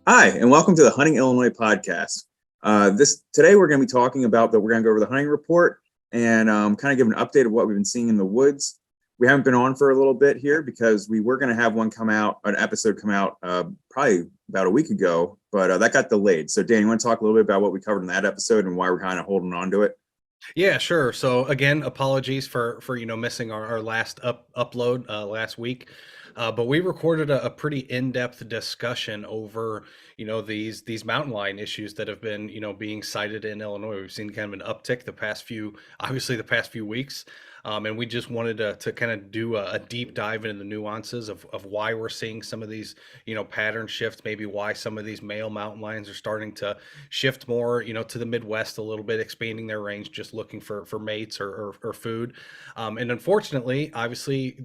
Hi, and welcome to the Hunting Illinois podcast. Today we're going to be talking about we're going to go over the hunting report and kind of give an update of what we've been seeing in the woods. We haven't been on for a little bit here because we were going to have an episode come out probably about a week ago, but that got delayed. So Dan, you want to talk a little bit about what we covered in that episode and why we're kind of holding on to it? Yeah, sure. So again, apologies for missing our last upload last week. But we recorded a pretty in-depth discussion over, these mountain lion issues that have been, being cited in Illinois. We've seen kind of an uptick the past few weeks. And we just wanted to kind of do a deep dive into the nuances of why we're seeing some of these, pattern shifts, maybe why some of these male mountain lions are starting to shift more, to the Midwest a little bit, expanding their range, just looking for mates or food. And unfortunately, obviously,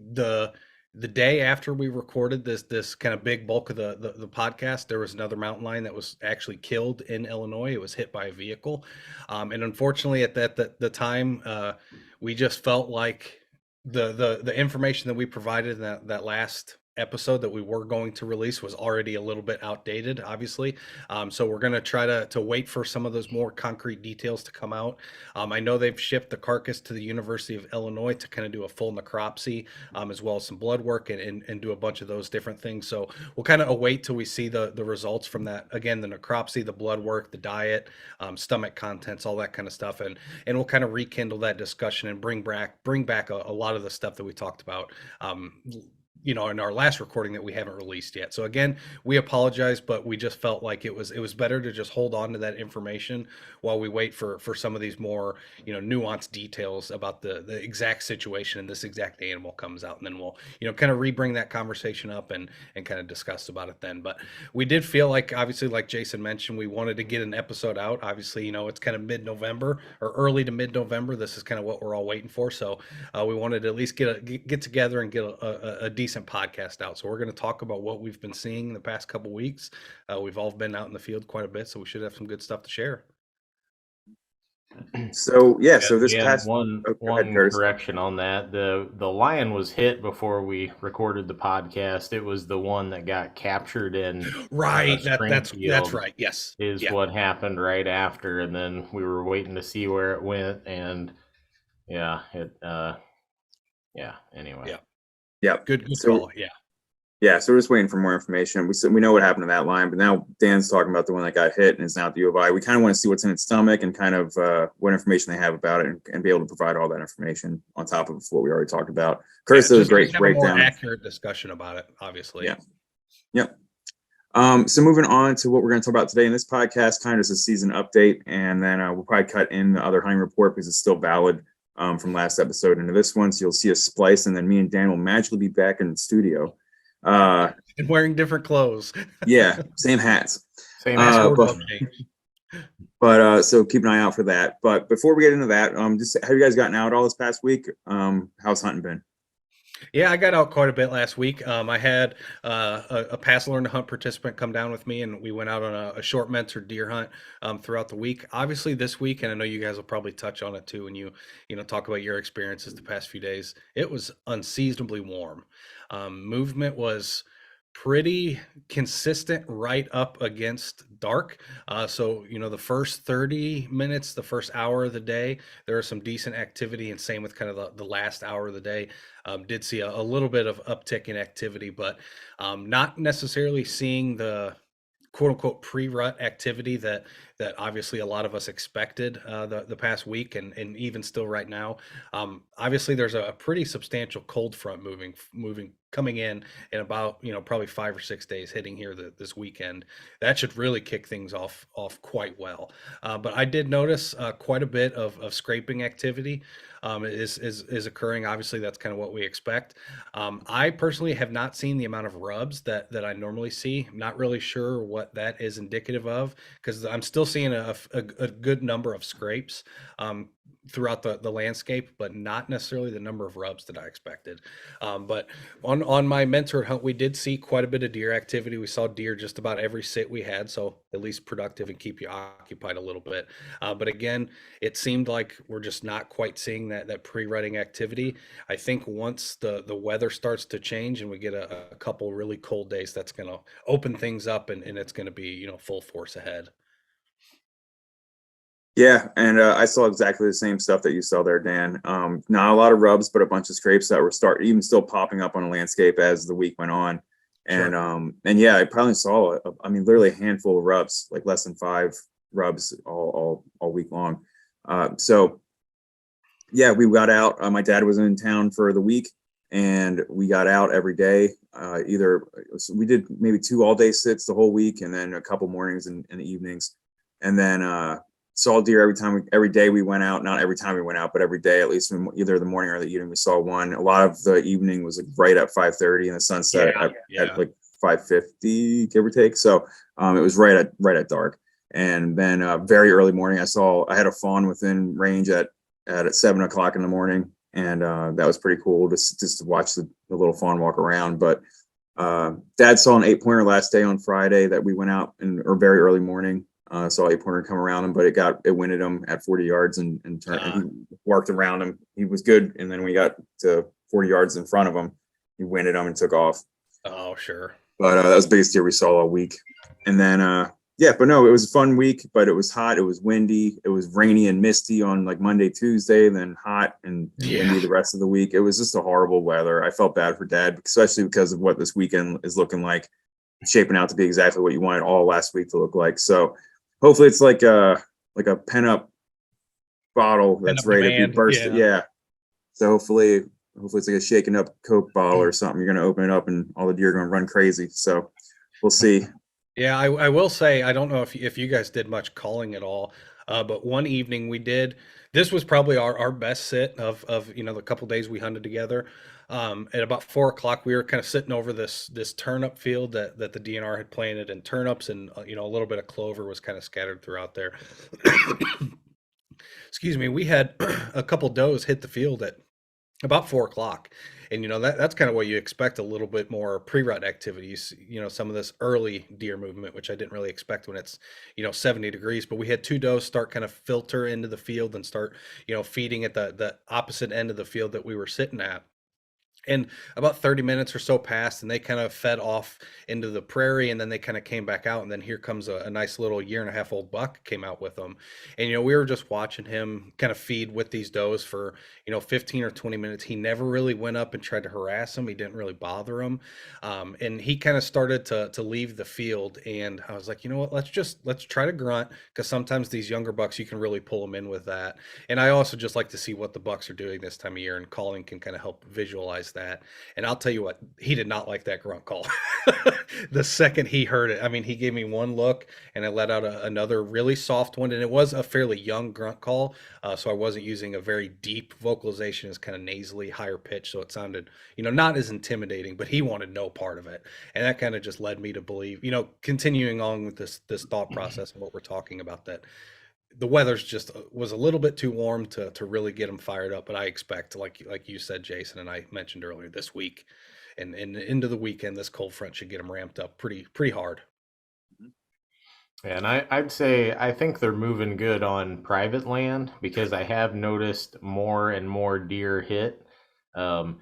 the day after we recorded this kind of big bulk of the podcast, there was another mountain lion that was actually killed in Illinois. It was hit by a vehicle, and unfortunately, at the time, we just felt like the information that we provided in that last episode that we were going to release was already a little bit outdated, obviously. So we're going to try to wait for some of those more concrete details to come out. I know they've shipped the carcass to the University of Illinois to kind of do a full necropsy, as well as some blood work and do a bunch of those different things. So we'll kind of await till we see the results from that. Again, the necropsy, the blood work, the diet, stomach contents, all that kind of stuff. And we'll kind of rekindle that discussion and bring back a lot of the stuff that we talked about, in our last recording that we haven't released yet. So again, we apologize, but we just felt like it was better to just hold on to that information while we wait for some of these more, nuanced details about the exact situation and this exact animal comes out. And then we'll, kind of re-bring that conversation up and kind of discuss about it then. But we did feel like, obviously, like Jason mentioned, we wanted to get an episode out. Obviously, it's kind of mid-November or early to mid-November. This is kind of what we're all waiting for. So we wanted to at least get together and get a decent podcast out. So we're going to talk about what we've been seeing in the past couple weeks. We've all been out in the field quite a bit, so we should have some good stuff to share. So this past one correction on that. The lion was hit before we recorded the podcast. It was the one that got captured in right. That's right. Yes, what happened right after, and then we were waiting to see where it went, and anyway. Yeah. Good call. Yeah. Yeah, so we're just waiting for more information. We know what happened to that lion, but now Dan's talking about the one that got hit and is now at the U of I. We kind of want to see what's in its stomach and kind of what information they have about it and be able to provide all that information on top of what we already talked about. Curtis did a great breakdown. More accurate discussion about it, obviously. Yeah. Yep. So moving on to what we're going to talk about today in this podcast, kind of is a season update, and then we'll probably cut in the other hunting report because it's still valid from last episode into this one. So you'll see a splice, and then me and Dan will magically be back in the studio. And wearing different clothes. Yeah, same hats. Same hats. But so keep an eye out for that. But before we get into that, just have you guys gotten out all this past week? How's hunting been? Yeah, I got out quite a bit last week. I had a pass learn to hunt participant come down with me, and we went out on a short mentored deer hunt throughout the week. Obviously, this week, and I know you guys will probably touch on it too when you talk about your experiences the past few days. It was unseasonably warm. Movement was pretty consistent right up against dark. So, the first 30 minutes, the first hour of the day, there was some decent activity, and same with kind of the last hour of the day. Did see a little bit of uptick in activity, but not necessarily seeing the quote unquote pre-rut activity that obviously a lot of us expected the past week and even still right now. Obviously there's a pretty substantial cold front moving coming in about, probably 5 or 6 days, hitting here this weekend. That should really kick things off quite well. But I did notice quite a bit of scraping activity is occurring. Obviously, that's kind of what we expect. I personally have not seen the amount of rubs that I normally see. I'm not really sure what that is indicative of, because I'm still seeing a good number of scrapes throughout the landscape, but not necessarily the number of rubs that I expected. But on my mentor hunt, we did see quite a bit of deer activity. We saw deer just about every sit we had, so at least productive and keep you occupied a little bit. But again, it seemed like we're just not quite seeing that pre-rutting activity. I think once the weather starts to change and we get a couple really cold days, that's going to open things up, and it's going to be, full force ahead. Yeah, and I saw exactly the same stuff that you saw there, Dan. Not a lot of rubs, but a bunch of scrapes that were even still popping up on the landscape as the week went on. And Sure. and yeah, I probably saw literally a handful of rubs, like less than 5 rubs all week long. So yeah, we got out. My dad was in town for the week, and we got out every day. We did maybe 2 all-day sits the whole week, and then a couple mornings and evenings, and then saw deer every day we went out. Not every time we went out, but every day, at least either the morning or the evening, we saw one. A lot of the evening was like right at 5:30, and the sunset at like 5:50, give or take. So it was right at dark. And then very early morning, I had a fawn within range at 7 o'clock in the morning, and that was pretty cool just to watch the little fawn walk around. But Dad saw an 8-pointer last day on Friday that we went out or very early morning. Saw 8-pointer come around him, but it winded him at 40 yards and turned. And he worked around him. He was good, and then when we got to 40 yards in front of him, he winded him and took off. Oh, sure. But that was the biggest deer we saw all week. And then yeah, but no, it was a fun week, but it was hot, it was windy, it was rainy and misty on like Monday, Tuesday, then hot and windy the rest of the week. It was just a horrible weather. I felt bad for Dad, especially because of what this weekend is looking like. It's shaping out to be exactly what you wanted all last week to look like. So hopefully it's like a pent up bottle that's ready to be bursted. Yeah. So hopefully it's like a shaken up Coke bottle or something. You're gonna open it up and all the deer are gonna run crazy. So we'll see. Yeah, I will say, I don't know if you guys did much calling at all, but one evening we did. This was probably our best sit of the couple days we hunted together. At about 4 o'clock, we were kind of sitting over this turnip field that the DNR had planted, and turnips and a little bit of clover was kind of scattered throughout there. Excuse me. We had a couple does hit the field at about 4 o'clock. And that's kind of what you expect, a little bit more pre-rut activities, some of this early deer movement, which I didn't really expect when it's 70 degrees. But we had two does start kind of filter into the field and start feeding at the opposite end of the field that we were sitting at. And about 30 minutes or so passed, and they kind of fed off into the prairie, and then they kind of came back out. And then here comes a nice little 1.5-year-old buck came out with them. And, we were just watching him kind of feed with these does for, 15 or 20 minutes. He never really went up and tried to harass them. He didn't really bother them. And he kind of started to leave the field. And I was like, you know what, let's try to grunt, because sometimes these younger bucks, you can really pull them in with that. And I also just like to see what the bucks are doing this time of year, and calling can kind of help visualize that. And I'll tell you what, he did not like that grunt call. The second he heard it, I mean, he gave me one look, and I let out another really soft one, and it was a fairly young grunt call, so I wasn't using a very deep vocalization. It's kind of nasally, higher pitch, so it sounded not as intimidating, but he wanted no part of it. And that kind of just led me to believe, continuing on with this thought process and what we're talking about, that the weather's just was a little bit too warm to really get them fired up. But I expect, like you said, Jason, and I mentioned earlier, this week and into the weekend, this cold front should get them ramped up pretty hard. And I'd say I think they're moving good on private land, because I have noticed more and more deer hit. The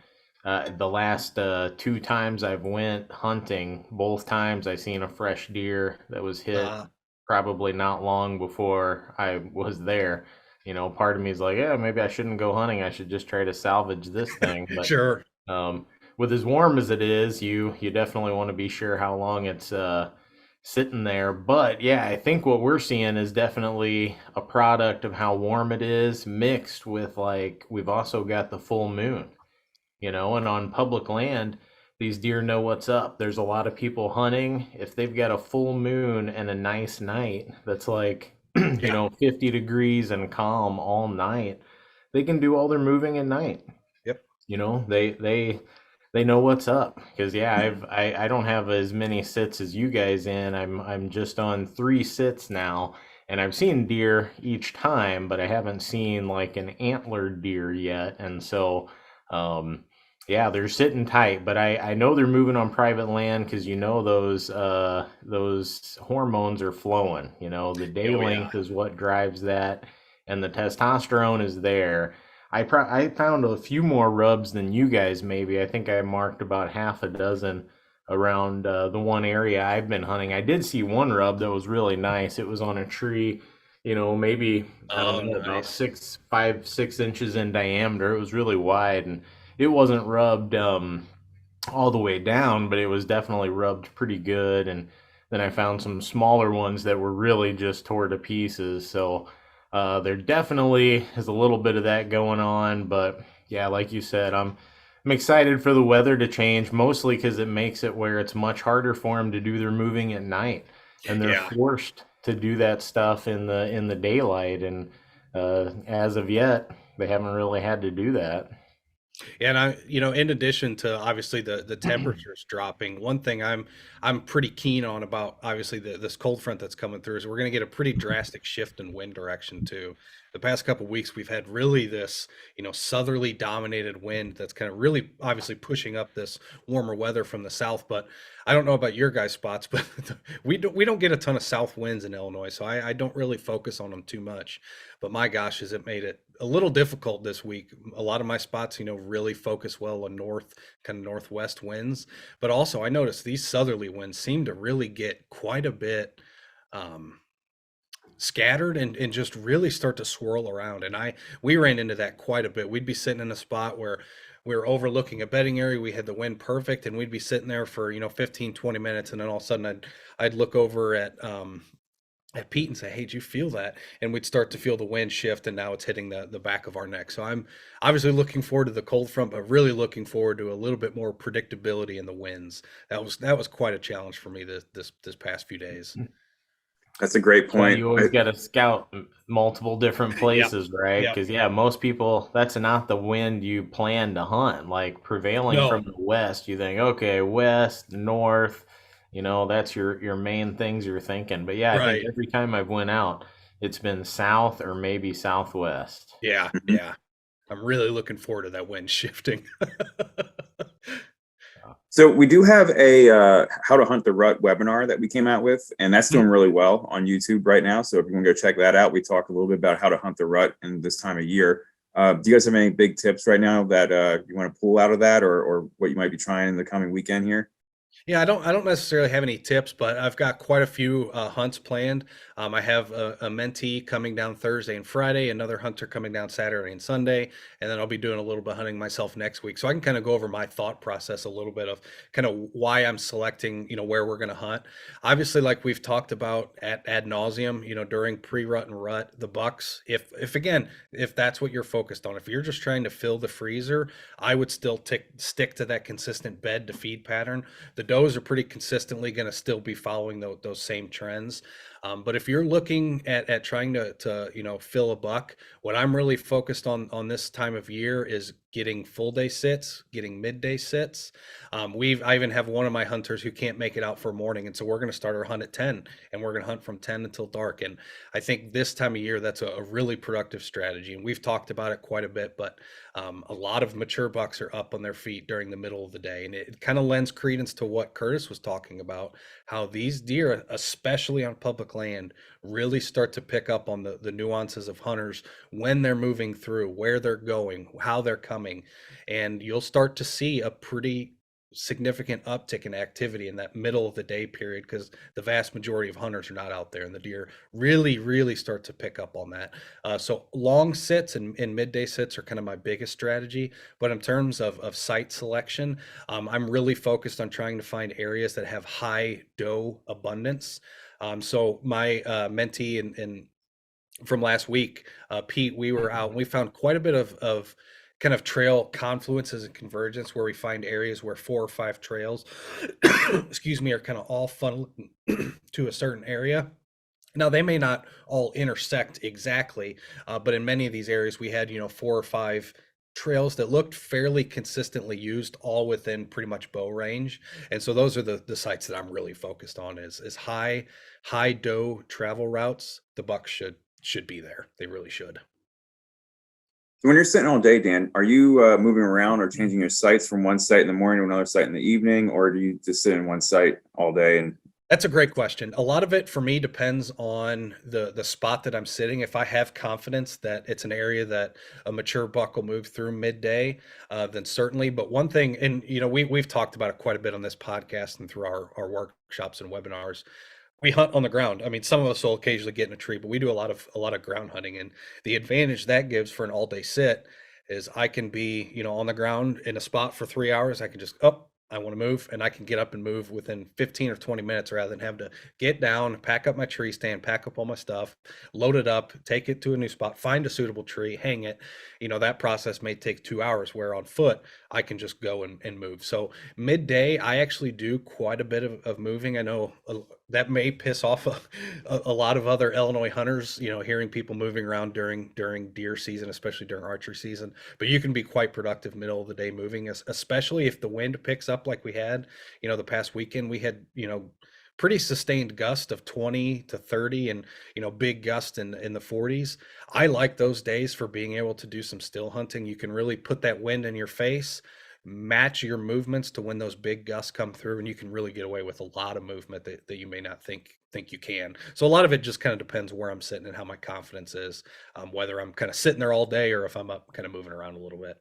last 2 times I've went hunting, both times I seen a fresh deer that was hit probably not long before I was there. Part of me is like, yeah, maybe I shouldn't go hunting. I should just try to salvage this thing. But Sure. With as warm as it is, you definitely want to be sure how long it's sitting there. But yeah, I think what we're seeing is definitely a product of how warm it is, mixed with, like, we've also got the full moon, and on public land, these deer know what's up. There's a lot of people hunting. If they've got a full moon and a nice night that's like, Yeah. 50 degrees and calm all night, they can do all their moving at night. Yep. They know what's up because yeah, I don't have as many sits as you guys in. I'm just on 3 sits now, and I've seen deer each time, but I haven't seen like an antlered deer yet. And so, yeah, they're sitting tight, but I know they're moving on private land because those hormones are flowing. The day Oh yeah. length is what drives that, and the testosterone is there. I found a few more rubs than you guys. Maybe I think I marked about half a dozen around the one area I've been hunting. I did see one rub that was really nice. It was on a tree, maybe I don't Oh, know, about nice. 6 inches in diameter. It was really wide, and it wasn't rubbed all the way down, but it was definitely rubbed pretty good. And then I found some smaller ones that were really just tore to pieces. So there definitely is a little bit of that going on. But yeah, like you said, I'm excited for the weather to change, mostly because it makes it where it's much harder for them to do their moving at night, and they're Yeah. forced to do that stuff in the daylight. And as of yet, they haven't really had to do that. And in addition to obviously the temperatures dropping, one thing I'm pretty keen on about obviously this cold front that's coming through is we're going to get a pretty drastic shift in wind direction too. The past couple of weeks we've had really this, southerly dominated wind that's kind of really obviously pushing up this warmer weather from the south. But I don't know about your guys' spots, but we don't get a ton of south winds in Illinois, so I don't really focus on them too much. But my gosh, has it made it a little difficult this week. A lot of my spots, really focus well on kind of northwest winds. But also, I noticed these southerly winds seem to really get quite a bit um, scattered and just really start to swirl around. And we ran into that quite a bit. We'd be sitting in a spot where we were overlooking a bedding area. We had the wind perfect, and we'd be sitting there for 15, 20 minutes, and then all of a sudden I'd look over at Pete and say, "Hey, did you feel that?" And we'd start to feel the wind shift, and now it's hitting the back of our neck. So I'm obviously looking forward to the cold front, but really looking forward to a little bit more predictability in the winds. That was quite a challenge for me this past few days. That's a great That's why point. you always got to scout multiple different Yep. places, right? Yep. Because yeah, most people, that's not the wind you plan to hunt. Like prevailing No. from the west, you think, okay, west, north, that's your main things you're thinking. But yeah, I think Right. every time I've went out, it's been south or maybe southwest. Yeah. Mhm. Yeah. I'm really looking forward to that wind shifting. So we do have a how to hunt the rut webinar that we came out with, and that's doing really well on YouTube right now. So if you want to go check that out, we talk a little bit about how to hunt the rut in this time of year. Do you guys have any big tips right now that you want to pull out of that, or what you might be trying in the coming weekend here? Yeah, I don't necessarily have any tips, but I've got quite a few hunts planned. I have a mentee coming down Thursday and Friday, another hunter coming down Saturday and Sunday, and then I'll be doing a little bit of hunting myself next week. So I can kind of go over my thought process a little bit of kind of why I'm selecting, where we're going to hunt. Obviously, like we've talked about at ad nauseum, during pre-rut and rut, the bucks. If again, if that's what you're focused on, if you're just trying to fill the freezer, I would still stick to that consistent bed to feed pattern. The does are pretty consistently going to still be following those same trends. But if you're looking at trying to fill a buck, what I'm really focused on this time of year is getting full day sits, getting midday sits. I even have one of my hunters who can't make it out for morning, and so we're going to start our hunt at 10, and we're going to hunt from 10 until dark. And I think this time of year that's a really productive strategy, and we've talked about it quite a bit. But a lot of mature bucks are up on their feet during the middle of the day, and it kind of lends credence to what Curtis was talking about, how these deer, especially on public land, really start to pick up on the nuances of hunters when they're moving through, where they're going, how they're coming, and you'll start to see a pretty significant uptick in activity in that middle of the day period because the vast majority of hunters are not out there, and the deer really start to pick up on that. So long sits and midday sits are kind of my biggest strategy. But in terms of site selection, I'm really focused on trying to find areas that have high doe abundance. So my mentee and from last week, Pete, we were out and we found quite a bit of kind of trail confluences and convergence where we find areas where 4 or 5 trails, excuse me, are kind of all funneling to a certain area. Now, they may not all intersect exactly, but in many of these areas, we had, 4 or 5 trails that looked fairly consistently used, all within pretty much bow range. And so those are the sites that I'm really focused on is high doe travel routes. The bucks should be there. They really should. When you're sitting all day, Dan, are you moving around or changing your sites from one site in the morning to another site in the evening, or do you just sit in one site all day? And That's a great question. A lot of it for me depends on the spot that I'm sitting. If I have confidence that it's an area that a mature buck will move through midday, then certainly. But one thing, and we've talked about it quite a bit on this podcast and through our workshops and webinars. We hunt on the ground. I mean, some of us will occasionally get in a tree, but we do a lot of ground hunting, and the advantage that gives for an all day sit is I can be, on the ground in a spot for 3 hours. I can just I want to move, and I can get up and move within 15 or 20 minutes rather than have to get down, pack up my tree stand, pack up all my stuff, load it up, take it to a new spot, find a suitable tree, hang it. That process may take 2 hours, where on foot I can just go and move. So midday, I actually do quite a bit of moving. I know that may piss off a lot of other Illinois hunters, hearing people moving around during deer season, especially during archery season. But you can be quite productive middle of the day moving, especially if the wind picks up like we had, the past weekend. We had, pretty sustained gust of 20 to 30 and, big gust in the 40s. I like those days for being able to do some still hunting. You can really put that wind in your face, match your movements to when those big gusts come through, and you can really get away with a lot of movement that you may not think you can. So a lot of it just kind of depends where I'm sitting and how my confidence is, whether I'm kind of sitting there all day or if I'm up kind of moving around a little bit.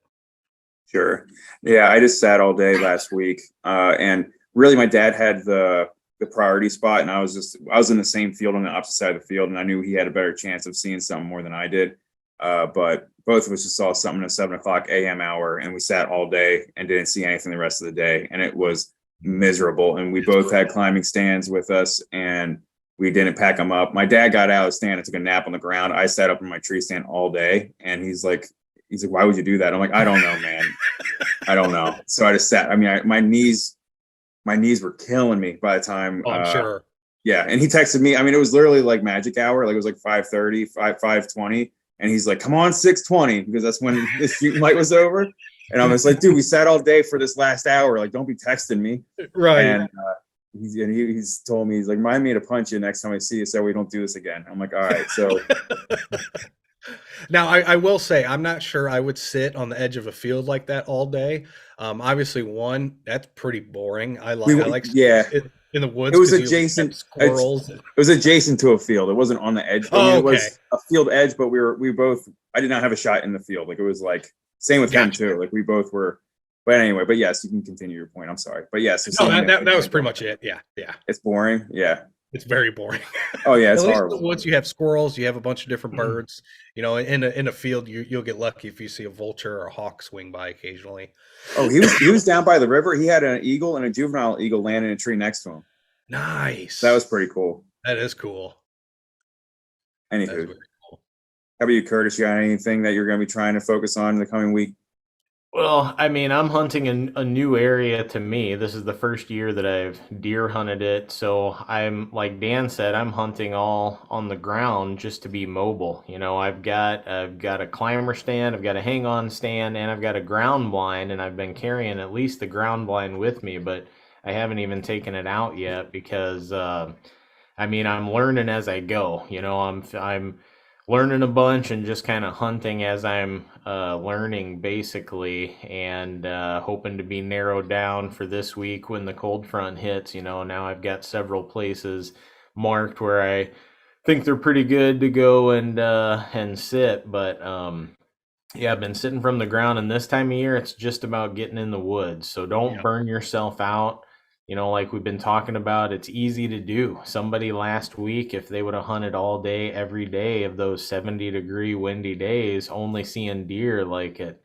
sure, yeah, I just sat all day last week, and really, my dad had the priority spot, and I was in the same field on the opposite side of the field, and I knew he had a better chance of seeing something more than I did. But both of us just saw something at 7 o'clock a.m. hour, and we sat all day and didn't see anything the rest of the day, and it was miserable. And we both had climbing stands with us, and we didn't pack them up. My dad got out of the stand and took a nap on the ground. I sat up in my tree stand all day, and he's like, "Why would you do that?" I'm like, "I don't know, man. I don't know." So I just sat. I mean, my knees were killing me by the time. Oh, I'm sure. Yeah, and he texted me. I mean, it was literally like magic hour. Like it was like 5:30, 5:20. And he's like, "Come on, 6:20," because that's when the shooting light was over. And I was like, "Dude, we sat all day for this last hour. Like, don't be texting me." Right. And he's told me, he's like, "Remind me to punch you next time I see you so we don't do this again." I'm like, "All right." So Now, I will say, I'm not sure I would sit on the edge of a field like that all day. Obviously, that's pretty boring. I like yeah, in the woods. it was 'cause you have adjacent. squirrels. It was adjacent to a field. It wasn't on the edge. I mean, Oh, it okay. was a field edge, but we both. I did not have a shot in the field. Like it was like same with him Gotcha. too. Like we both were. But anyway, but yes, you can continue your point. I'm sorry, but yes, No, that was pretty much it. Yeah. It's boring. Yeah. It's very boring. Oh yeah, it's At least in horrible. the woods, you have squirrels, you have a bunch of different birds. In a field, you'll get lucky if you see a vulture or a hawk swing by occasionally. Oh, he was down by the river. He had an eagle and a juvenile eagle land in a tree next to him. Nice. That was pretty cool. That is cool. Anywho, That's very cool. how about you, Curtis? You got anything that you're going to be trying to focus on in the coming week? Well, I mean, I'm hunting a new area to me. This is the first year that I've deer hunted it. So I'm, like Dan said, I'm hunting all on the ground just to be mobile. I've got a climber stand, I've got a hang on stand, and I've got a ground blind, and I've been carrying at least the ground blind with me, but I haven't even taken it out yet because I mean, I'm learning as I go. I'm learning a bunch and just kind of hunting as I'm learning, basically, and hoping to be narrowed down for this week when the cold front hits. Now I've got several places marked where I think they're pretty good to go and sit. But yeah, I've been sitting from the ground, and this time of year, it's just about getting in the woods. So don't burn yourself out. Like we've been talking about, it's easy to do. Somebody last week, if they would have hunted all day, every day of those 70-degree windy days, only seeing deer like at,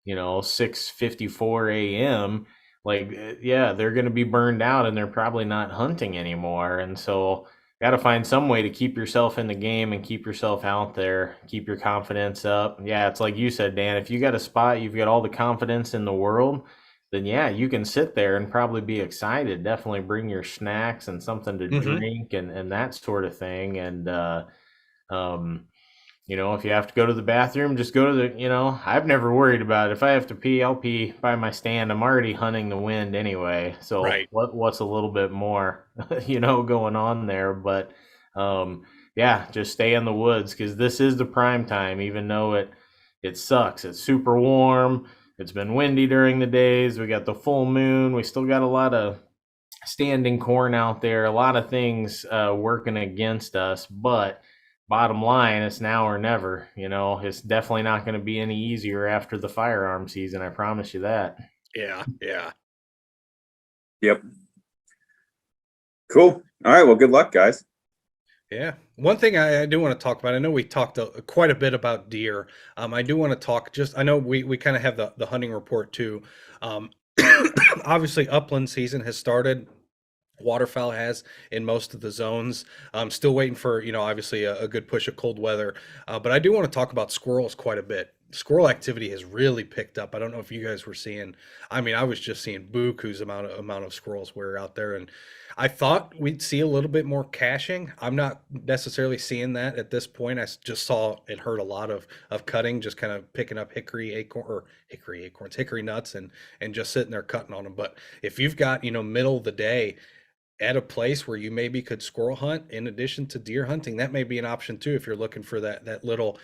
6:54 a.m., like, yeah, they're going to be burned out and they're probably not hunting anymore. And so got to find some way to keep yourself in the game and keep yourself out there, keep your confidence up. Yeah, it's like you said, Dan, if you got a spot, you've got all the confidence in the world, then yeah, you can sit there and probably be excited. Definitely bring your snacks and something to Mm-hmm. drink and that sort of thing. And, um, if you have to go to the bathroom, just go to I've never worried about it. If I have to pee, I'll pee by my stand. I'm already hunting the wind anyway. So Right. what's a little bit more, going on there? But yeah, just stay in the woods because this is the prime time, even though it sucks. It's super warm. It's been windy during the days. We got the full moon. We still got a lot of standing corn out there, a lot of things working against us, but bottom line, it's now or never. It's definitely not going to be any easier after the firearm season. I promise you that. Yeah. Yeah. Yep. Cool. All right. Well, good luck, guys. Yeah. One thing I do want to talk about, I know we talked quite a bit about deer. I do want to talk I know we kind of have the hunting report too. Um, obviously, upland season has started. Waterfowl has in most of the zones. I'm still waiting for, obviously a good push of cold weather. But I do want to talk about squirrels quite a bit. Squirrel activity has really picked up. I don't know if you guys were seeing, I mean, I was just seeing buku's amount of squirrels were out there. And I thought we'd see a little bit more caching. I'm not necessarily seeing that at this point. Just saw and heard a lot of cutting, just kind of picking up hickory nuts and just sitting there cutting on them. But if you've got, middle of the day, at a place where you maybe could squirrel hunt in addition to deer hunting, that may be an option too if you're looking for that little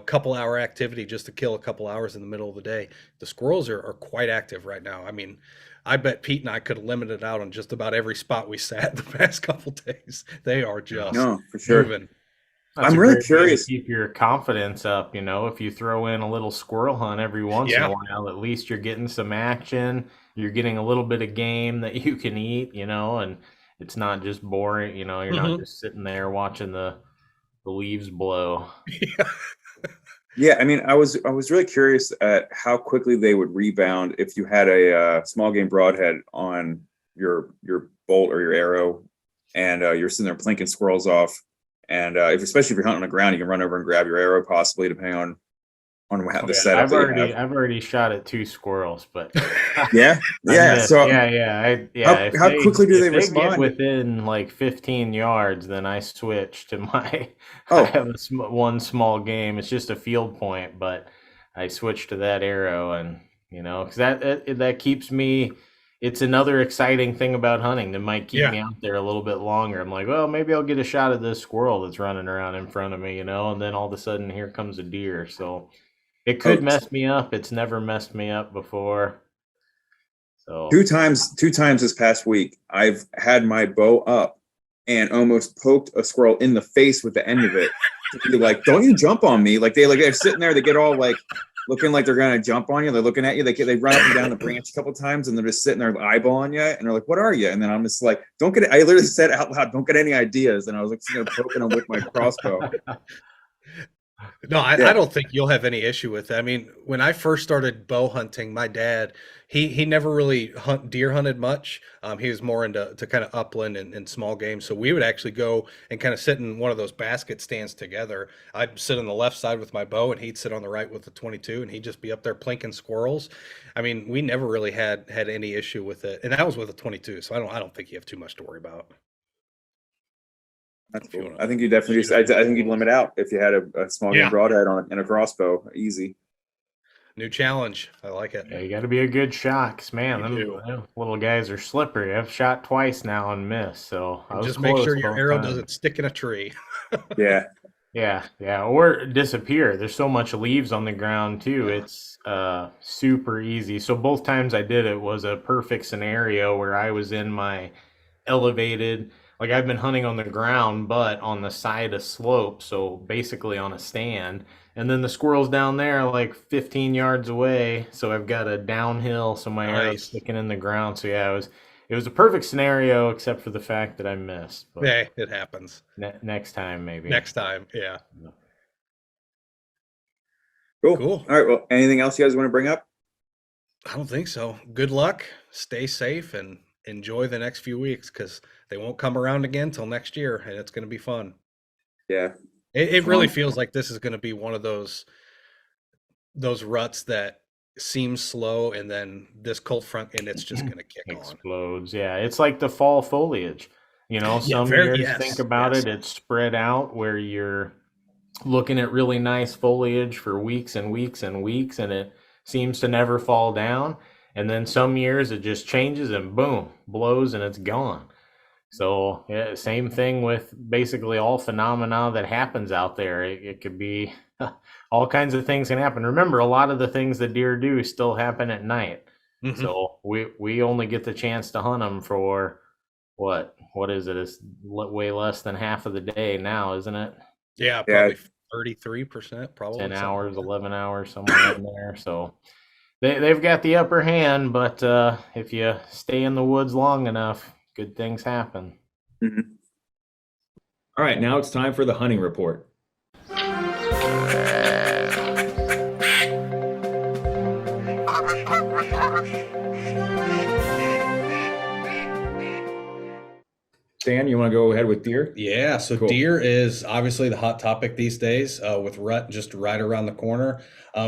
couple hour activity just to kill a couple hours in the middle of the day. The squirrels are quite active right now. I mean, I bet Pete and I could have limited out on just about every spot we sat the past couple days. They are just No, for sure. moving. That's I'm a really great way to curious. keep your confidence up. If you throw in a little squirrel hunt every once in a Yeah. while, at least you're getting some action. You're getting a little bit of game that you can eat, and it's not just boring. You're not Hmm. just sitting there watching the leaves blow. Yeah. Yeah, I mean, I was really curious at how quickly they would rebound if you had a small game broadhead on your bolt or your arrow, and you're sitting there plinking squirrels off, and especially if you're hunting on the ground, you can run over and grab your arrow, possibly depending on Oh, the yeah, setup that you have. I've already shot at 2 squirrels, but Yeah, I yeah. missed. So Yeah. how If how quickly do they they get respond? within like 15 yards, then I switch to my. I Oh, have one small game. It's just a field point, but I switch to that arrow, and because that keeps me. It's another exciting thing about hunting that might keep Yeah. me out there a little bit longer. I'm like, well, maybe I'll get a shot at this squirrel that's running around in front of me, and then all of a sudden here comes a deer. So it could oh, mess me up. It's never messed me up before. So two times this past week, I've had my bow up and almost poked a squirrel in the face with the end of it to be like, "Don't you jump on me!" They're sitting there, they get all like looking like they're gonna jump on you. They're looking at you. They run up and down the branch a couple times, and they're just sitting there eyeballing you, and they're like, "What are you?" And then I'm just like, "Don't get." I literally said out loud, "Don't get any ideas," and I was like, poking them with my crossbow. No, I Yeah. don't think you'll have any issue with it. I mean, when I first started bow hunting, my dad, he never really deer hunted much. He was more into kind of upland and small game. So we would actually go and kind of sit in one of those basket stands together. I'd sit on the left side with my bow, and he'd sit on the right with the 22, and he'd just be up there plinking squirrels. I mean, we never really had any issue with it, and that was with a 22. So I don't think you have too much to worry about. That's If you cool. want I think to you definitely. shoot I them. think you'd limit out if you had a small game Yeah, broadhead and a crossbow. Easy. new challenge. I like it. yeah, you got to be a good shot, 'cause man, You do. them little guys are slippery. I've shot twice now and missed, so I And was just make sure close your both arrow times. doesn't stick in a tree. Yeah. Yeah, or disappear. There's so much leaves on the ground too. It's super easy. So both times I did it was a perfect scenario where I was in my elevated, like I've been hunting on the ground, but on the side of slope, so basically on a stand. And then the squirrel's down there like 15 yards away, so I've got a downhill, so my arrow's Nice. sticking in the ground. So yeah, it was a perfect scenario except for the fact that I missed. But Hey, it happens. next time maybe. Next time. Yeah. Cool. Cool. All right. Well, anything else you guys want to bring up? I don't think so. Good luck. Stay safe and enjoy the next few weeks because they won't come around again till next year, and it's going to be fun. Yeah. It really feels like this is going to be one of those ruts that seems slow, and then this cold front, and it's just going to kick on. Explodes. Yeah, it's like the fall foliage. You know, Yeah, some years, think about it, it's spread out where you're looking at really nice foliage for weeks and weeks and weeks, and it seems to never fall down. And then some years it just changes and boom, blows and it's gone. So yeah, same thing with basically all phenomena that happens out there. It could be all kinds of things can happen. Remember, a lot of the things that deer do still happen at night. Mhm. So we only get the chance to hunt them for what is it? It's way less than half of the day now, isn't it? Yeah, probably 33%, probably 10 hours, 11 hours, somewhere in there. So they've got the upper hand, but if you stay in the woods long enough, good things happen. Mhm. All right, now it's time for the hunting report. Dan, you want to go ahead with deer? Yeah, so Cool. Deer is obviously the hot topic these days, with rut just right around the corner.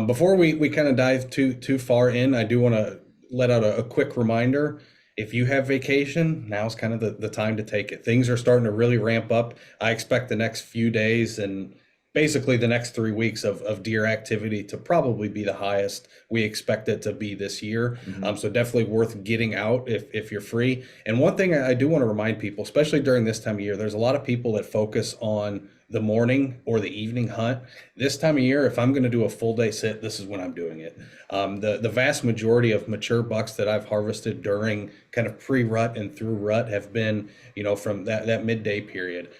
Before we kind of dive too far in, I do want to let out a quick reminder. If you have vacation, now's kind of the time to take it. Things are starting to really ramp up. I expect the next few days and basically the next 3 weeks of deer activity to probably be the highest we expect it to be this year. So definitely worth getting out if you're free. And one thing I do want to remind people, especially during this time of year, there's a lot of people that focus on the morning or the evening hunt. This time of year, if I'm going to do a full day sit, this is when I'm doing it. The vast majority of mature bucks that I've harvested during kind of pre-rut and through rut have been, from that midday period.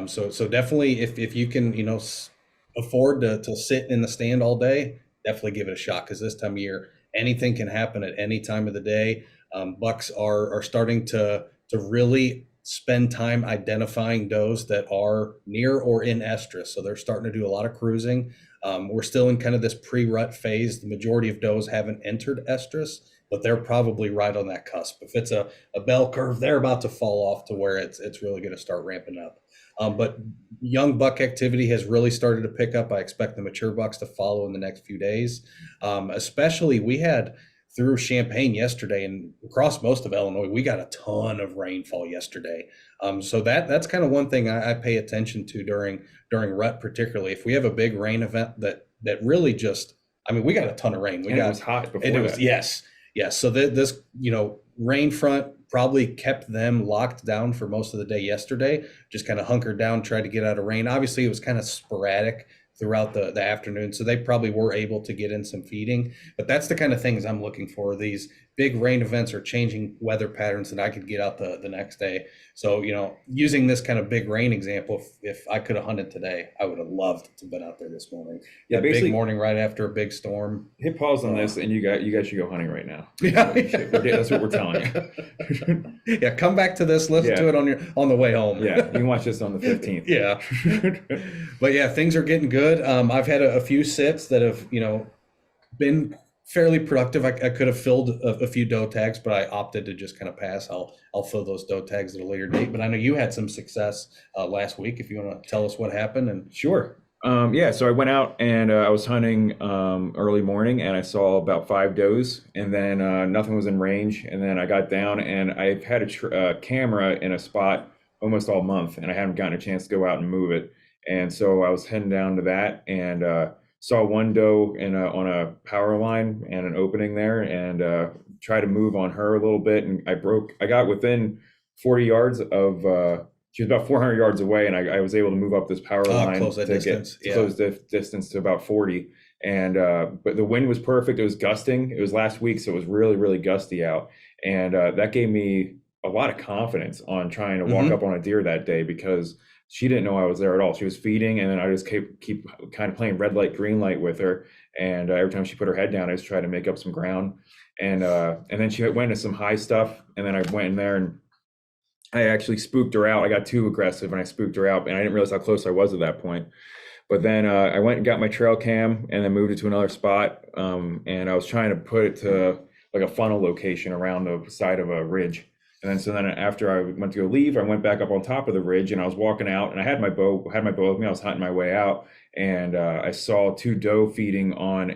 So definitely if you can, afford to sit in the stand all day, definitely give it a shot, because this time of year, anything can happen at any time of the day. Bucks are starting to really spend time identifying does that are near or in estrus. So they're starting to do a lot of cruising. We're still in kind of this pre-rut phase. The majority of does haven't entered estrus, but they're probably right on that cusp. If it's a bell curve, they're about to fall off to where it's really going to start ramping up. But young buck activity has really started to pick up. I expect the mature bucks to follow in the next few days. Especially, we had through Champaign yesterday and across most of Illinois, we got a ton of rainfall yesterday. So that's kind of one thing I pay attention to during rut, particularly if we have a big rain event that really just, we got a ton of rain. It was hot before. And it was, yes. So this, rain front probably kept them locked down for most of the day yesterday, just kind of hunkered down, tried to get out of rain. Obviously, it was kind of sporadic throughout the afternoon, so they probably were able to get in some feeding. But that's the kind of things I'm looking for. These big rain events or changing weather patterns that I could get out the next day. So, using this kind of big rain example, if I could have hunted today, I would have loved to have been out there this morning. Yeah, basically, big morning right after a big storm. Hit pause on this, and you guys should go hunting right now. Yeah, that's what we're telling you. Yeah, come back to this, listen to it on the way home. Yeah, you can watch this on the 15th. Yeah. But yeah, things are getting good. I've had a few sits that have, been fairly productive. I could have filled a few doe tags, but I opted to just kind of pass. I'll fill those doe tags at a later date. But I know you had some success last week. If you want to tell us what happened. And sure. So I went out and I was hunting early morning, and I saw about 5 does, and then nothing was in range. And then I got down, and I've had a camera in a spot almost all month, and I haven't gotten a chance to go out and move it. And so I was heading down to that, and saw one doe on a power line and an opening there, and tried to move on her a little bit. And I got within 40 yards of, she was about 400 yards away, and I was able to move up this power line close that distance. Close the distance to about 40. And but the wind was perfect. It was gusting. It was last week, so it was really, really gusty out. And that gave me a lot of confidence on trying to walk up on a deer that day, because she didn't know I was there at all. She was feeding, and then I just keep kind of playing red light, green light with her. And every time she put her head down, I just tried to make up some ground. And then she went into some high stuff, and then I went in there and I actually spooked her out. I got too aggressive and I spooked her out, and I didn't realize how close I was at that point. But then I went and got my trail cam and then moved it to another spot. And I was trying to put it to like a funnel location around the side of a ridge. And then so then after I went to go leave, I went back up on top of the ridge, and I was walking out, and I had my bow with me. I was hunting my way out, and I saw two doe feeding on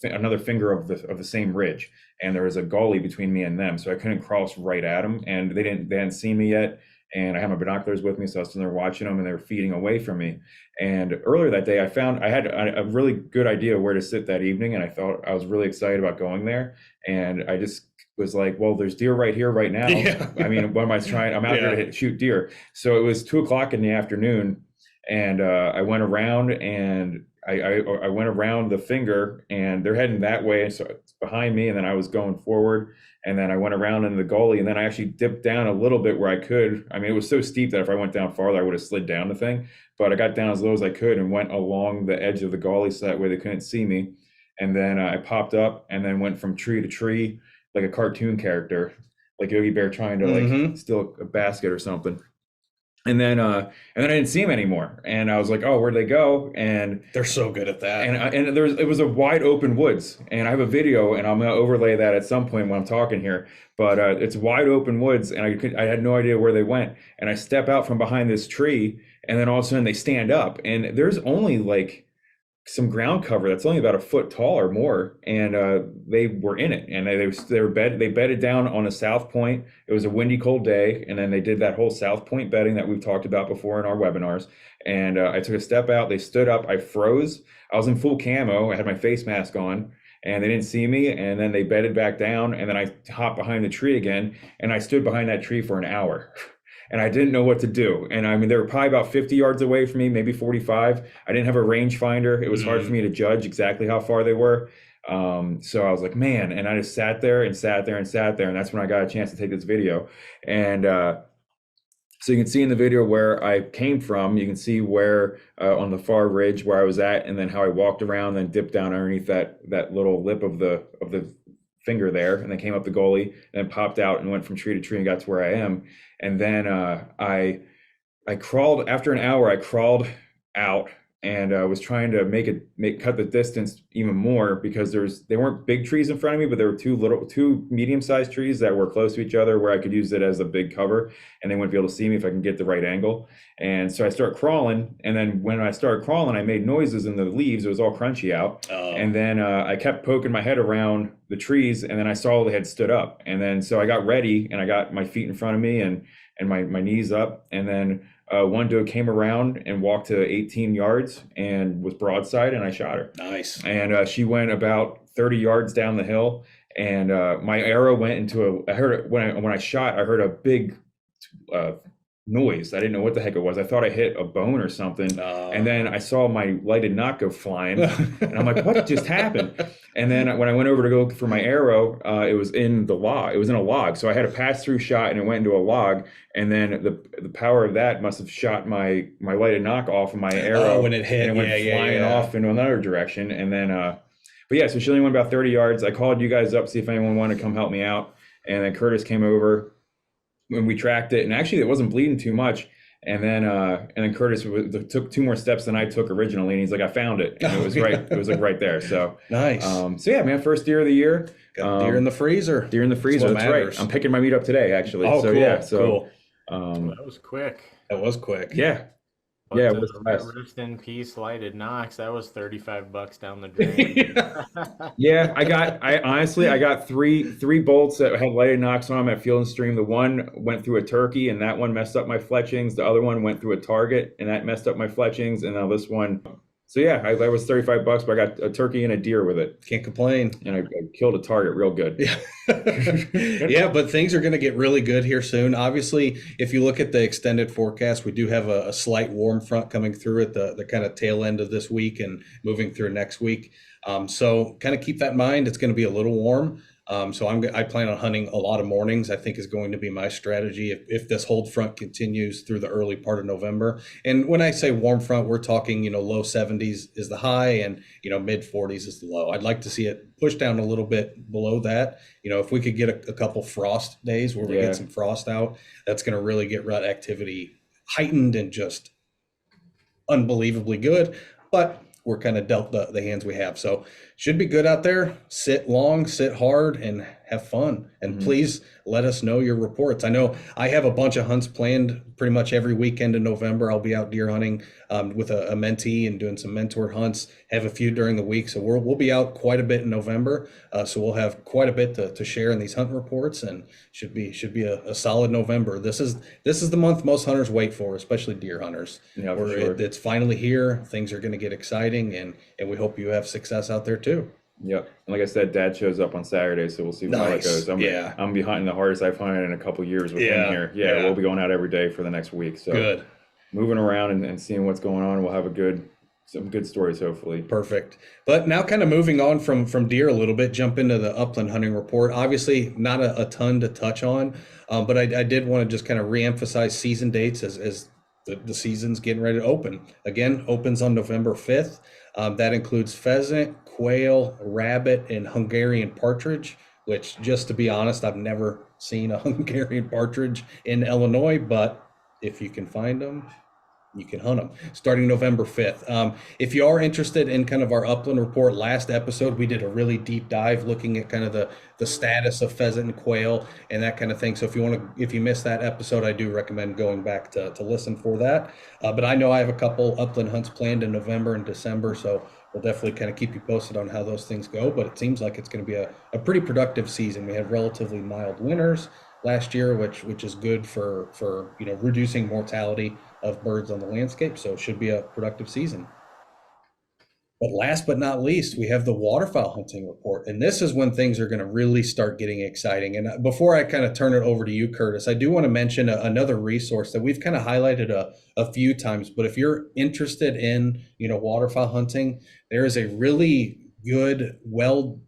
another finger of the same ridge, and there was a gully between me and them, so I couldn't cross right at them, and they hadn't seen me yet. And I had my binoculars with me, so I was sitting there watching them, and they were feeding away from me. And earlier that day, I had a really good idea where to sit that evening, and I was really excited about going there. And I just was like, well, there's deer right here, right now. Yeah. I mean, what am I trying? I'm out Yeah. here to shoot deer. So it was 2 o'clock in the afternoon, and I went around, and I went around the finger, and they're heading that way, so it's behind me, and then I was going forward, and then I went around in the gully, and then I actually dipped down a little bit where I could. I mean, it was so steep that if I went down farther, I would have slid down the thing, but I got down as low as I could and went along the edge of the gully so that way they couldn't see me. And then I popped up and then went from tree to tree like a cartoon character, like Yogi Bear trying to like steal a basket or something. And then I didn't see him anymore, and I was like, "Oh, where'd they go?" And They're so good at that. and it was a wide open woods, and I have a video, and I'm gonna overlay that at some point when I'm talking here. But it's wide open woods, and I had no idea where they went. And I step out from behind this tree, and then all of a sudden they stand up, and there's only like some ground cover that's only about a foot tall or more, and they were in it, and they bedded down on a south point. It was a windy, cold day, and then they did that whole south point bedding that we've talked about before in our webinars. And I took a step out. They stood up. I froze. I was in full camo. I had my face mask on, and they didn't see me. And then they bedded back down, and then I hopped behind the tree again, and I stood behind that tree for an hour. And I didn't know what to do. And I mean, they were probably about 50 yards away from me, maybe 45. I didn't have a rangefinder. It was hard for me to judge exactly how far they were. So I was like, man, and I just sat there and sat there and sat there. And that's when I got a chance to take this video. And so you can see in the video where I came from. You can see where on the far ridge where I was at, and then how I walked around, then dipped down underneath that little lip of the finger there, and then came up the gully, and then popped out and went from tree to tree and got to where I am. And then I crawled, after an hour, I crawled out, and was trying to cut the distance even more, because they weren't big trees in front of me, but there were two medium-sized trees that were close to each other where I could use it as a big cover, and they wouldn't be able to see me if I can get the right angle. And so I started crawling, and then when I started crawling, I made noises in the leaves. It was all crunchy out. Oh. And then I kept poking my head around the trees, and then I saw they had stood up. And then so I got ready, and I got my feet in front of me and my knees up, and then one doe came around and walked to 18 yards and was broadside, and I shot her. Nice. And she went about 30 yards down the hill, and my arrow went into I heard it when I shot. I heard a big noise. I didn't know what the heck it was. I thought I hit a bone or something. And then I saw my lighted knot go flying, and I'm like, what just happened? And then when I went over to go for my arrow, it was in the log. It was in a log. So I had a pass-through shot, and it went into a log. And then the power of that must have shot my lighted knock off of my arrow when it hit, and it went flying off into another direction. And then, but yeah, so she only went about 30 yards. I called you guys up, see if anyone wanted to come help me out. And then Curtis came over, and we tracked it. And actually, it wasn't bleeding too much. And then Curtis took 2 more steps than I took originally, and he's like, I found it. And it was right. It was like right there. So nice. So yeah, man, first deer of the year. Got deer in the freezer. Deer in the freezer. That's right. I'm picking my meat up today, actually. Oh, so cool. Yeah. So cool. That was quick. That was quick. Yeah. But yeah. It was rest in peace, lighted knocks. That was $35 down the drain. Yeah, I honestly got three bolts that had lighted knocks on them at Field and Stream. The one went through a turkey, and that one messed up my fletchings. The other one went through a target, and that messed up my fletchings. And now this one. So yeah, that was $35, but I got a turkey and a deer with it. Can't complain. And I killed a target real good. Yeah. Yeah, but things are going to get really good here soon. Obviously, if you look at the extended forecast, we do have a slight warm front coming through at the kind of tail end of this week and moving through next week. So kind of keep that in mind. It's going to be a little warm. So I plan on hunting a lot of mornings, I think is going to be my strategy if this hold front continues through the early part of November. And when I say warm front, we're talking, low 70s is the high and, mid 40s is the low. I'd like to see it push down a little bit below that. If we could get a couple frost days where we get some frost out, that's going to really get rut activity heightened and just unbelievably good. But we're kind of dealt the hands we have. So should be good out there. Sit long, sit hard, and have fun, and Mhm. please let us know your reports. I know I have a bunch of hunts planned pretty much every weekend in November. I'll be out deer hunting with a mentee and doing some mentored hunts. Have a few during the week, so we'll be out quite a bit in November. So we'll have quite a bit to share in these hunt reports, and should be a solid November. This is the month most hunters wait for, especially deer hunters. Yeah, for Where sure. it's finally here, things are going to get exciting, and we hope you have success out there too. Yep. And like I said, Dad shows up on Saturday, so we'll see how that Nice. goes. Yeah. I'm be hunting the hardest I've hunted in a couple years with him Yeah, here. Yeah, yeah. we'll be going out every day for the next week. So Good. moving around and seeing what's going on. We'll have some good stories, hopefully. Perfect. But now kind of moving on from deer a little bit, jump into the upland hunting report. Obviously not a ton to touch on, but I did want to just kind of reemphasize season dates as the season's getting ready to open. Again, opens on November 5th. That includes pheasant, quail, rabbit, and Hungarian partridge, which, just to be honest, I've never seen a Hungarian partridge in Illinois, but if you can find them, you can hunt them starting November 5th. If you are interested in kind of our upland report, last episode, we did a really deep dive looking at kind of the status of pheasant and quail and that kind of thing. So if you missed that episode, I do recommend going back to listen for that. But I know I have a couple upland hunts planned in November and December. So we'll definitely kind of keep you posted on how those things go. But it seems like it's going to be a pretty productive season. We had relatively mild winters last year, which is good for reducing mortality of birds on the landscape. So it should be a productive season. But last but not least, we have the waterfowl hunting report. And this is when things are going to really start getting exciting. And before I kind of turn it over to you, Curtis, I do want to mention another resource that we've kind of highlighted a few times. But if you're interested in, waterfowl hunting, there is a really good, well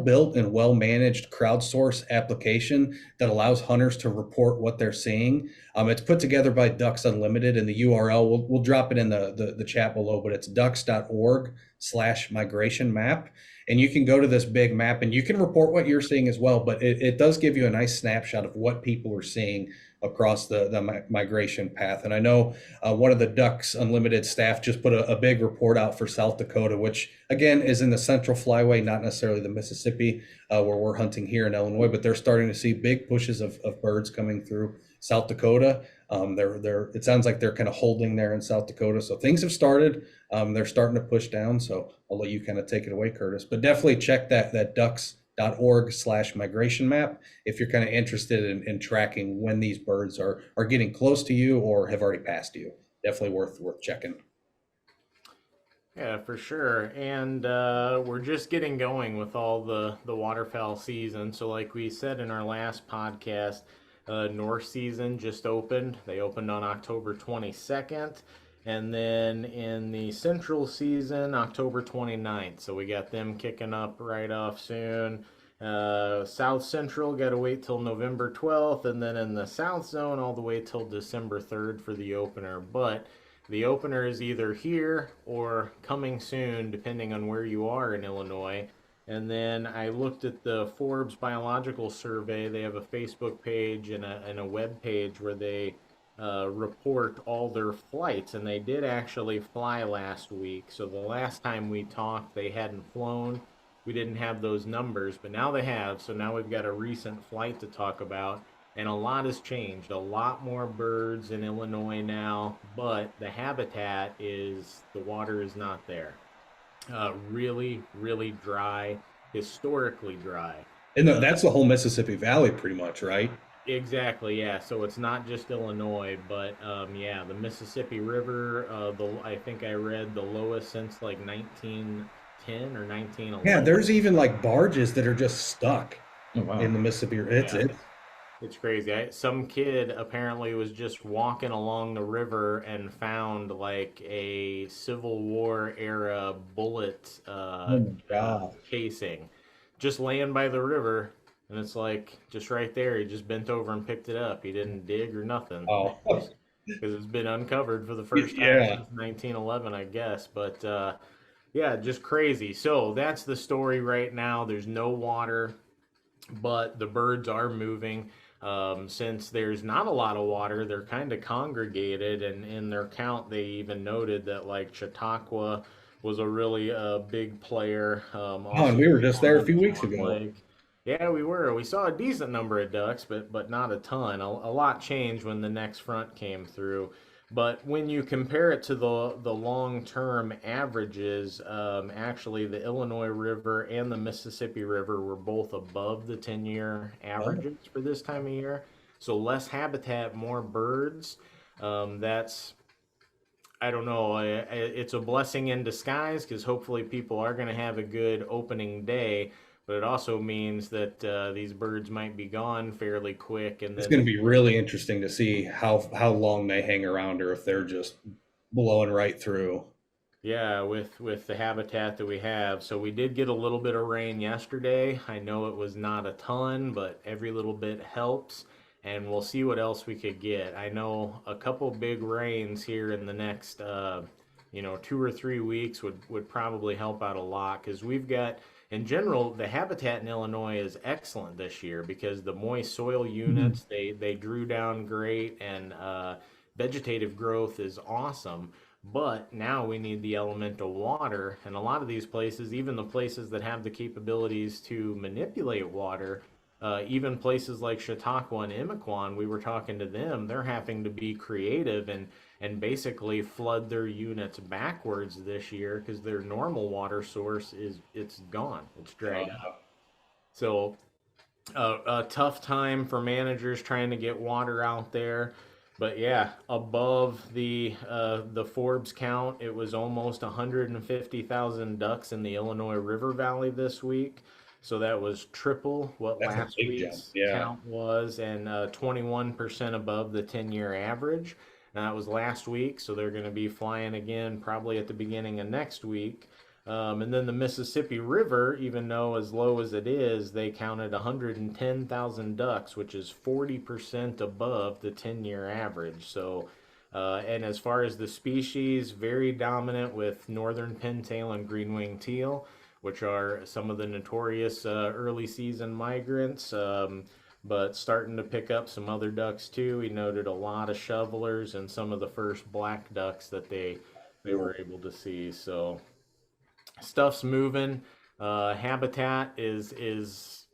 built and well managed crowdsource application that allows hunters to report what they're seeing. It's put together by Ducks Unlimited, and the URL we'll drop it in the chat below, but it's ducks.org/migration map. And you can go to this big map and you can report what you're seeing as well, but it does give you a nice snapshot of what people are seeing across the migration path. And I know one of the Ducks Unlimited staff just put a big report out for South Dakota, which again is in the Central Flyway, not necessarily the Mississippi, where we're hunting here in Illinois, but they're starting to see big pushes of birds coming through South Dakota. It sounds like they're kind of holding there in South Dakota. So things have started. They're starting to push down. So I'll let you kind of take it away, Curtis. But definitely check that ducks.org/migration map if you're kind of interested in tracking when these birds are getting close to you or have already passed you. Definitely worth checking. Yeah, for sure. And we're just getting going with all the waterfowl season. So like we said in our last podcast, North season just opened. They opened on October 22nd. And then in the Central season, October 29th. So we got them kicking up right off soon. South Central, got to wait till November 12th. And then in the South Zone, all the way till December 3rd for the opener. But the opener is either here or coming soon, depending on where you are in Illinois. And then I looked at the Forbes Biological Survey. They have a Facebook page and a web page where they report all their flights, and they did actually fly last week. So the last time we talked, they hadn't flown. We didn't have those numbers, but now they have. So now we've got a recent flight to talk about, and a lot has changed. A lot more birds in Illinois now, but the habitat the water is not there. Really, really dry, historically dry. And that's the whole Mississippi Valley pretty much, right? Exactly, yeah. So it's not just Illinois, but yeah, the Mississippi River, I think I read the lowest since like 1910 or 1911. Yeah, there's even like barges that are just stuck in the Mississippi. It's crazy. Some kid apparently was just walking along the river and found like a Civil War era bullet casing just laying by the river. And it's like just right there. He just bent over and picked it up. He didn't dig or nothing. Oh. Because it's been uncovered for the first time since 1911, I guess. But yeah, just crazy. So that's the story right now. There's no water, but the birds are moving. Since there's not a lot of water, they're kind of congregated, and in their count, they even noted that like Chautauqua was a really big player. And we were just there a few weeks ago. Yeah, we were. We saw a decent number of ducks, but not a ton. A lot changed when the next front came through. But when you compare it to the long-term averages, actually the Illinois River and the Mississippi River were both above the 10-year Oh, averages for this time of year. So less habitat, more birds. That's I don't know. It's a blessing in disguise because hopefully people are going to have a good opening day, but it also means that these birds might be gone fairly quick, and it's going to then be really interesting to see how long they hang around or if they're just blowing right through. yeah, with the habitat that we have. So we did get a little bit of rain yesterday. I know it was not a ton, but every little bit helps. And we'll see what else we could get. I know a couple big rains here in the next 2 or 3 weeks would probably help out a lot because we've got in general the habitat in Illinois is excellent this year because the moist soil Mhm. units they grew down great and vegetative growth is awesome. But now we need the elemental water, and a lot of these places, even the places that have the capabilities to manipulate water, even places like Chautauqua and Immiquon, we were talking to them, they're having to be creative and basically flood their units backwards this year because their normal water source is it's gone, it's dried up. So a tough time for managers trying to get water out there. But yeah, above the Forbes count, it was almost 150,000 ducks in the Illinois River Valley this week. So that was triple what That's a last big jump. week's Yeah, count was, and 21% above the 10-year average. And that was last week, so they're going to be flying again probably at the beginning of next week. And then the Mississippi River, even though as low as it is, they counted 110,000 ducks, which is 40% above the 10-year average. So, and as far as the species, very dominant with northern pintail and green-winged teal, which are some of the notorious early season migrants. But starting to pick up some other ducks too. He noted a lot of shovelers and some of the first black ducks that they were cool. able to see. So stuff's moving. Habitat is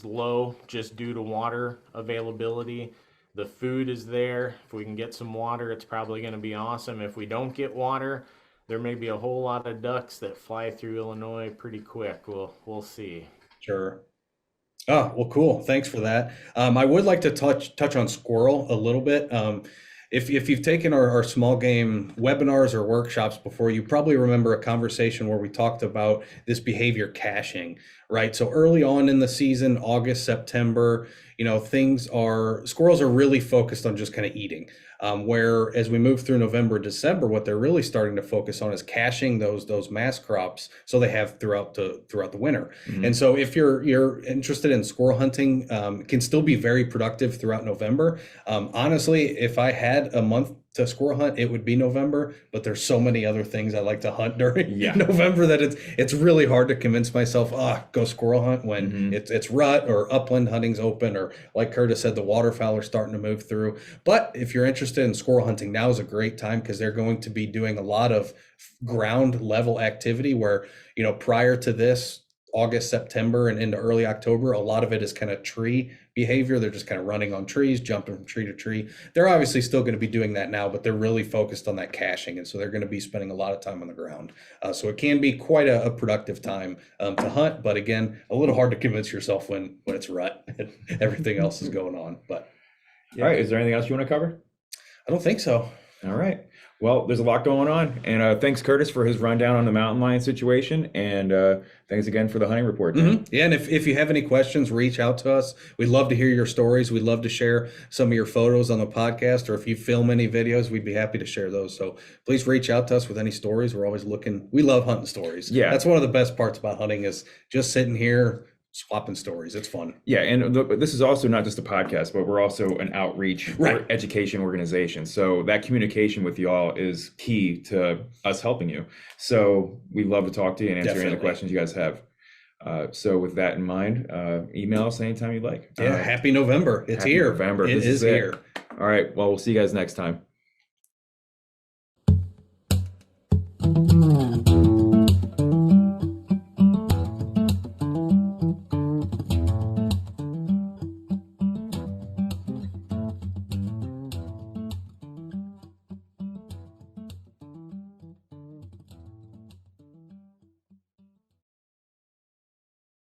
low just due to water availability. The food is there. If we can get some water, it's probably going to be awesome. If we don't get water, there may be a whole lot of ducks that fly through Illinois pretty quick. We'll see. Sure. Oh, well, cool. Thanks for that. I would like to touch on squirrel a little bit. If you've taken our small game webinars or workshops before, you probably remember a conversation where we talked about this behavior caching, right? So early on in the season, August, September, squirrels are really focused on just kind of eating. Where as we move through November, December, what they're really starting to focus on is caching those mass crops so they have throughout the winter. And so if you're interested in squirrel hunting, it can still be very productive throughout November. Honestly, if I had a month to squirrel hunt, it would be November, but there's so many other things I like to hunt during Yeah. November that it's really hard to convince myself, go squirrel hunt when it's rut or upland hunting's open, or like Curtis said, the waterfowl are starting to move through. But if you're interested in squirrel hunting, now is a great time because they're going to be doing a lot of ground level activity where, prior to this, August, September, and into early October, a lot of it is kind of tree behavior. They're just kind of running on trees, jumping from tree to tree. They're obviously still going to be doing that now, but they're really focused on that caching. And so they're going to be spending a lot of time on the ground. So it can be quite a productive time to hunt. But again, a little hard to convince yourself when it's rut and everything else is going on. But All right. Is there anything else you want to cover? I don't think so. All right. Well, there's a lot going on. And thanks, Curtis, for his rundown on the mountain lion situation. And thanks again for the hunting report. Yeah, and if you have any questions, reach out to us. We'd love to hear your stories. We'd love to share some of your photos on the podcast, or if you film any videos, we'd be happy to share those. So please reach out to us with any stories. We're always looking. We love hunting stories. Yeah. That's one of the best parts about hunting is just sitting here swapping stories. It's fun. Yeah, and this is also not just a podcast, but we're also an outreach Right. or education organization. So that communication with y'all is key to us helping you. So we love to talk to you and answer any of the Definitely. questions you guys have. So with that in mind, email us anytime you'd like. Yeah, happy November. It's happy here. November. It This is it. here. All right. Well, we'll see you guys next time.